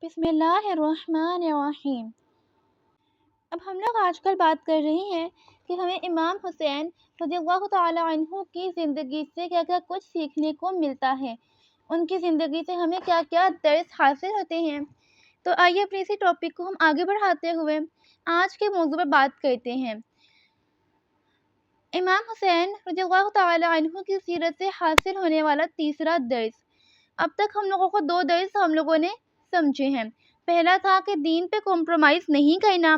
بسم اللہ الرحمن الرحیم۔ اب ہم لوگ آج کل بات کر رہے ہیں کہ ہمیں امام حسین رضی اللہ تعالی عنہ کی زندگی سے کیا کیا کچھ سیکھنے کو ملتا ہے، ان کی زندگی سے ہمیں کیا کیا درس حاصل ہوتے ہیں۔ تو آئیے اپنے اسی ٹاپک کو ہم آگے بڑھاتے ہوئے آج کے موضوع پر بات کرتے ہیں۔ امام حسین رضی اللہ تعالی عنہ کی سیرت سے حاصل ہونے والا تیسرا درس۔ اب تک ہم لوگوں کو دو درس ہم لوگوں نے سمجھے ہیں۔ پہلا تھا کہ دین پہ کمپرومائز نہیں کرنا،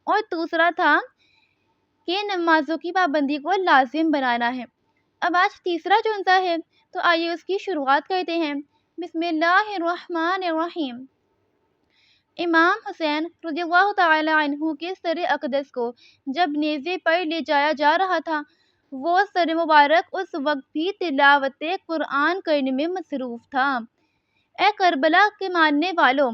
اور دوسرا تھا کہ نمازوں کی پابندی کو لازم بنانا ہے۔ اب آج تیسرا جو سا ہے تو آئیے اس کی شروعات کرتے ہیں۔ بسم اللہ الرحمن الرحیم۔ امام حسین رضی اللہ تعالی عنہ کے سر اقدس کو جب نیزے پر لے جایا جا رہا تھا، وہ سر مبارک اس وقت بھی تلاوت قرآن کرنے میں مصروف تھا۔ اے کربلا کے ماننے والوں،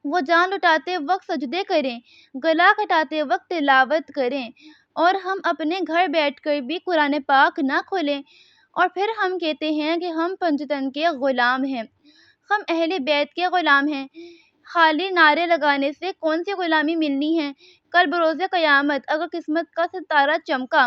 وہ جان لٹاتے وقت سجدے کریں، گلا کٹاتے وقت تلاوت کریں، اور ہم اپنے گھر بیٹھ کر بھی قرآن پاک نہ کھولیں، اور پھر ہم کہتے ہیں کہ ہم پنجتن کے غلام ہیں، ہم اہل بیت کے غلام ہیں۔ خالی نعرے لگانے سے کون سی غلامی ملنی ہے؟ کل بروز قیامت اگر قسمت کا ستارہ چمکا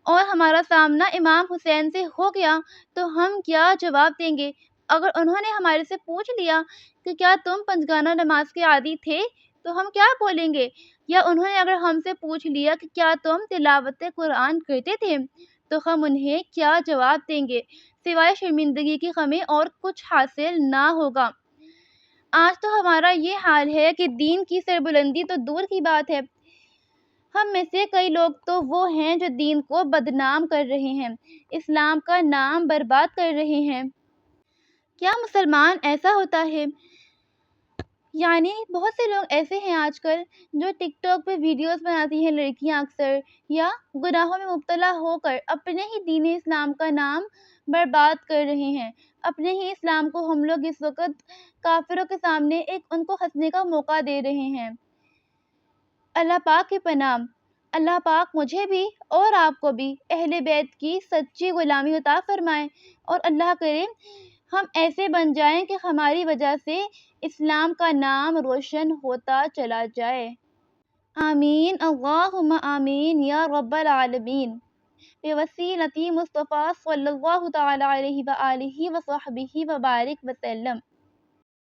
اور ہمارا سامنا امام حسین سے ہو گیا تو ہم کیا جواب دیں گے؟ اگر انہوں نے ہمارے سے پوچھ لیا کہ کیا تم پنجگانہ نماز کے عادی تھے تو ہم کیا بولیں گے؟ یا انہوں نے اگر ہم سے پوچھ لیا کہ کیا تم تلاوت قرآن کرتے تھے تو ہم انہیں کیا جواب دیں گے؟ سوائے شرمندگی کی ہمیں اور کچھ حاصل نہ ہوگا۔ آج تو ہمارا یہ حال ہے کہ دین کی سربلندی تو دور کی بات ہے، ہم میں سے کئی لوگ تو وہ ہیں جو دین کو بدنام کر رہے ہیں، اسلام کا نام برباد کر رہے ہیں۔ کیا مسلمان ایسا ہوتا ہے؟ یعنی بہت سے لوگ ایسے ہیں آج کل جو ٹک ٹاک پہ ویڈیوز بناتی ہیں لڑکیاں اکثر، یا گناہوں میں مبتلا ہو کر اپنے ہی دین اسلام کا نام برباد کر رہے ہیں۔ اپنے ہی اسلام کو ہم لوگ اس وقت کافروں کے سامنے ان کو ہنسنے کا موقع دے رہے ہیں۔ اللہ پاک کی پناہ، اللہ پاک مجھے بھی اور آپ کو بھی اہل بیت کی سچی غلامی عطا فرمائے، اور اللہ کرے ہم ایسے بن جائیں کہ ہماری وجہ سے اسلام کا نام روشن ہوتا چلا جائے۔ آمین اللہم آمین یا رب العالمین، بوسیلۃ مصطفیٰ صلی اللہ تعالی علیہ وآلہ وصحبہ وبارک وسلم۔